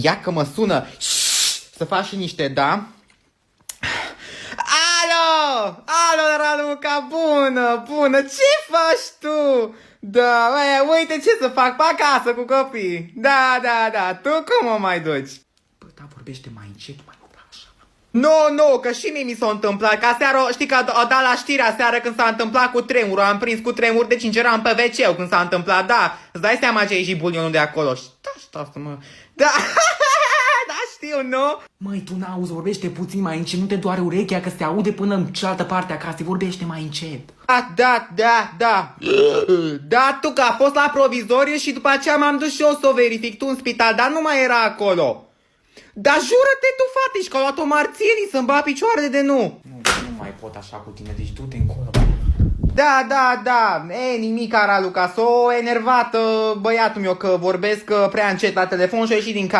Ia că mă sună. Să faci niște, da? Alo! Alo, Raluca, bună! Ce faci tu? Da, uite ce să fac pe acasă cu copii. Da. Tu cum o mai duci? Bă, da, vorbește mai încet, mai așa. Nu, că și mie mi s-a întâmplat. Că aseară, știi că a dat la știrea aseară când s-a întâmplat cu tremurul. Am prins cu tremur de 5, eram pe wc când s-a întâmplat, da. Îți dai seama ce e și bulionul de acolo. Da, mă. Da. Știu, nu? Măi, tu n-auzi, vorbește puțin mai încet, nu te doare urechea, că se aude până în cealaltă parte a casei, vorbește mai încet. Da. Da, tu că a fost la provizoriu și după aceea m-am dus și eu să o verific, tu în spital, dar nu mai era acolo. Dar jură-te tu, fatici, că au luat o marțienii să-mi bat picioarele de nu. Nu mai pot așa cu tine, deci du-te încolo. Da. Nimic, Raluca, s-o enervat băiatul meu că vorbesc prea încet la telefon și a ieșit din cameră.